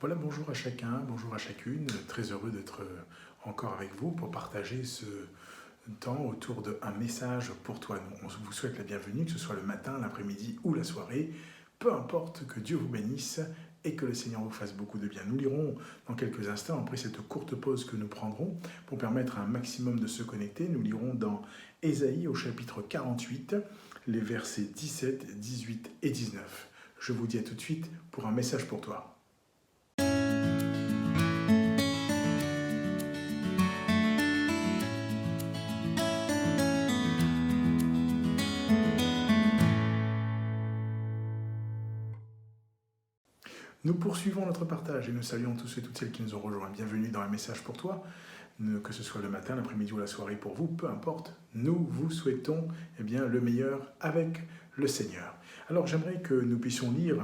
Voilà, bonjour à chacun, bonjour à chacune. Très heureux d'être encore avec vous pour partager ce temps autour d'un message pour toi. On vous souhaite la bienvenue, que ce soit le matin, l'après-midi ou la soirée. Peu importe, que Dieu vous bénisse et que le Seigneur vous fasse beaucoup de bien. Nous lirons dans quelques instants, après cette courte pause que nous prendrons, pour permettre à un maximum de se connecter, nous lirons dans Ésaïe au chapitre 48, les versets 17, 18 et 19. Je vous dis à tout de suite pour un message pour toi. Nous poursuivons notre partage et nous saluons tous et toutes celles qui nous ont rejoints. Bienvenue dans un message pour toi, que ce soit le matin, l'après-midi ou la soirée pour vous, peu importe. Nous vous souhaitons le meilleur avec le Seigneur. Alors j'aimerais que nous puissions lire,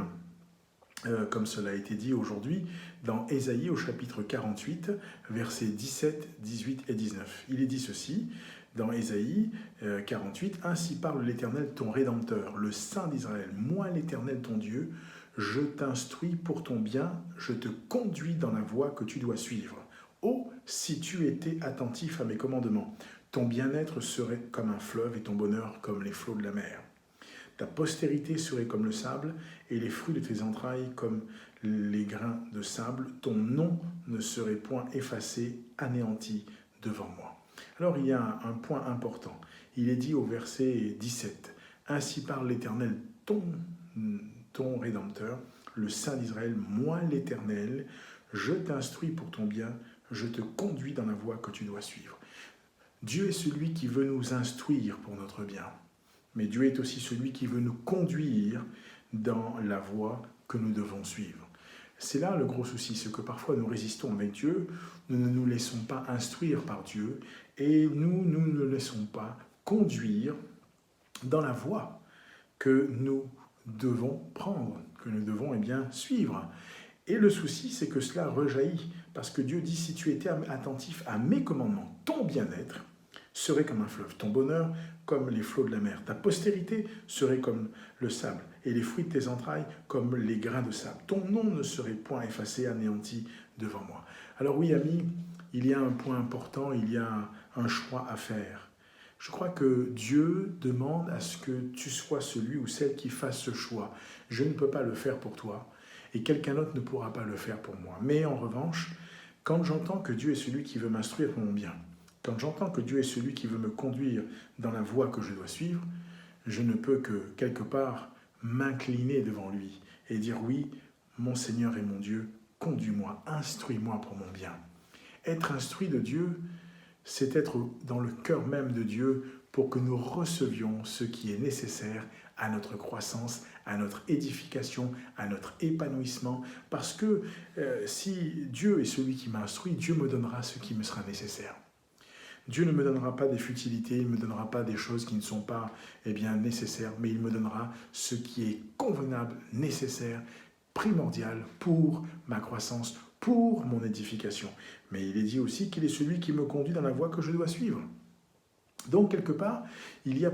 comme cela a été dit aujourd'hui, dans Ésaïe au chapitre 48, versets 17, 18 et 19. Il est dit ceci, dans Ésaïe 48, « Ainsi parle l'Éternel ton Rédempteur, le Saint d'Israël, moi l'Éternel ton Dieu, je t'instruis pour ton bien, je te conduis dans la voie que tu dois suivre. Oh, si tu étais attentif à mes commandements, ton bien-être serait comme un fleuve et ton bonheur comme les flots de la mer. Ta postérité serait comme le sable et les fruits de tes entrailles comme les grains de sable. Ton nom ne serait point effacé, anéanti devant moi. » Alors il y a un point important. Il est dit au verset 17, « Ainsi parle l'Éternel, ton Rédempteur, le Saint d'Israël, moi l'Éternel, je t'instruis pour ton bien, je te conduis dans la voie que tu dois suivre. » Dieu est celui qui veut nous instruire pour notre bien, mais Dieu est aussi celui qui veut nous conduire dans la voie que nous devons suivre. C'est là le gros souci, c'est que parfois nous résistons avec Dieu, nous ne nous laissons pas instruire par Dieu et nous ne nous laissons pas conduire dans la voie que nous devons prendre, que nous devons suivre. Et le souci, c'est que cela rejaillit, parce que Dieu dit, si tu étais attentif à mes commandements, ton bien-être serait comme un fleuve, ton bonheur comme les flots de la mer, ta postérité serait comme le sable, et les fruits de tes entrailles comme les grains de sable. Ton nom ne serait point effacé, anéanti devant moi. Alors oui, amis, il y a un point important, il y a un choix à faire. Je crois que Dieu demande à ce que tu sois celui ou celle qui fasse ce choix. Je ne peux pas le faire pour toi et quelqu'un d'autre ne pourra pas le faire pour moi. Mais en revanche, quand j'entends que Dieu est celui qui veut m'instruire pour mon bien, quand j'entends que Dieu est celui qui veut me conduire dans la voie que je dois suivre, je ne peux que, quelque part, m'incliner devant lui et dire oui, mon Seigneur et mon Dieu, conduis-moi, instruis-moi pour mon bien. Être instruit de Dieu, c'est être dans le cœur même de Dieu pour que nous recevions ce qui est nécessaire à notre croissance, à notre édification, à notre épanouissement. Parce que si Dieu est celui qui m'instruit, Dieu me donnera ce qui me sera nécessaire. Dieu ne me donnera pas des futilités, il ne me donnera pas des choses qui ne sont pas nécessaires, mais il me donnera ce qui est convenable, nécessaire, primordial pour ma croissance, pour mon édification. Mais il est dit aussi qu'il est celui qui me conduit dans la voie que je dois suivre. Donc, quelque part, il y a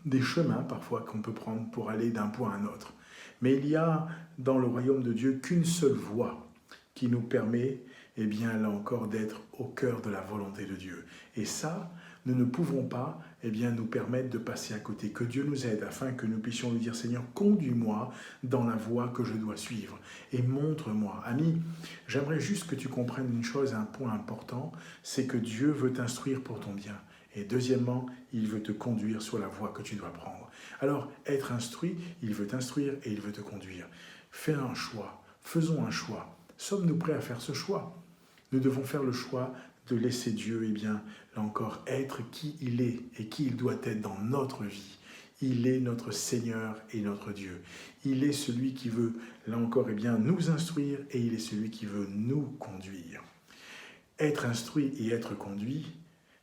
des chemins parfois qu'on peut prendre pour aller d'un point à un autre. Mais il y a dans le royaume de Dieu qu'une seule voie qui nous permet, là encore, d'être au cœur de la volonté de Dieu. Et ça, nous ne pouvons pas nous permettre de passer à côté. Que Dieu nous aide afin que nous puissions lui dire « Seigneur, conduis-moi dans la voie que je dois suivre et montre-moi. » Ami, j'aimerais juste que tu comprennes une chose, un point important, c'est que Dieu veut t'instruire pour ton bien. Et deuxièmement, il veut te conduire sur la voie que tu dois prendre. Alors, être instruit, il veut t'instruire et il veut te conduire. Fais un choix, faisons un choix. Sommes-nous prêts à faire ce choix? Nous devons faire le choix de laisser Dieu, là encore, être qui il est et qui il doit être dans notre vie. Il est notre Seigneur et notre Dieu. Il est celui qui veut, là encore, nous instruire et il est celui qui veut nous conduire. Être instruit et être conduit,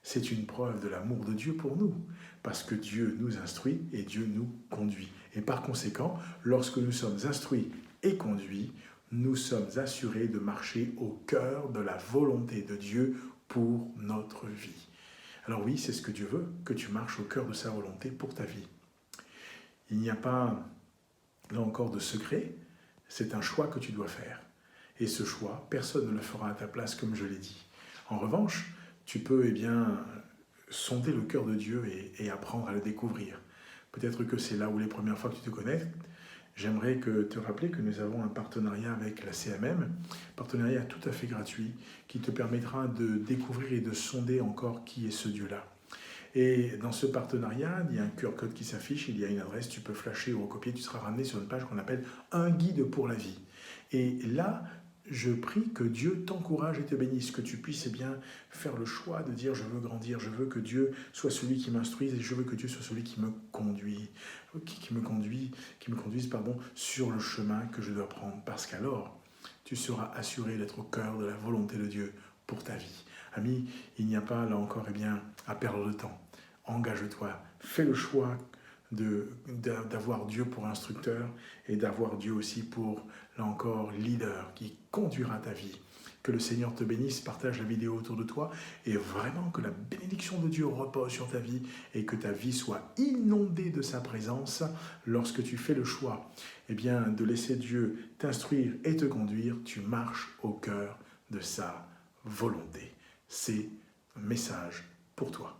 c'est une preuve de l'amour de Dieu pour nous, parce que Dieu nous instruit et Dieu nous conduit. Et par conséquent, lorsque nous sommes instruits et conduits, nous sommes assurés de marcher au cœur de la volonté de Dieu pour notre vie. Alors oui, c'est ce que Dieu veut, que tu marches au cœur de sa volonté pour ta vie. Il n'y a pas, là encore, de secret, c'est un choix que tu dois faire. Et ce choix, personne ne le fera à ta place, comme je l'ai dit. En revanche, tu peux sonder le cœur de Dieu et apprendre à le découvrir. Peut-être que c'est là où les premières fois que tu te connais. J'aimerais te rappeler que nous avons un partenariat avec la CMM, partenariat tout à fait gratuit, qui te permettra de découvrir et de sonder encore qui est ce Dieu-là. Et dans ce partenariat, il y a un QR code qui s'affiche, il y a une adresse, tu peux flasher ou recopier, tu seras ramené sur une page qu'on appelle « Un guide pour la vie ». Et là, je prie que Dieu t'encourage et te bénisse, que tu puisses faire le choix de dire « Je veux grandir, je veux que Dieu soit celui qui m'instruise et je veux que Dieu soit celui qui me conduise, sur le chemin que je dois prendre. » Parce qu'alors, tu seras assuré d'être au cœur de la volonté de Dieu pour ta vie. Ami, il n'y a pas là encore à perdre de temps. Engage-toi, fais le choix d'avoir Dieu pour instructeur et d'avoir Dieu aussi pour, là encore, leader qui conduira ta vie. Que le Seigneur te bénisse, partage la vidéo autour de toi et vraiment que la bénédiction de Dieu repose sur ta vie et que ta vie soit inondée de sa présence lorsque tu fais le choix de laisser Dieu t'instruire et te conduire, tu marches au cœur de sa volonté. C'est un message pour toi.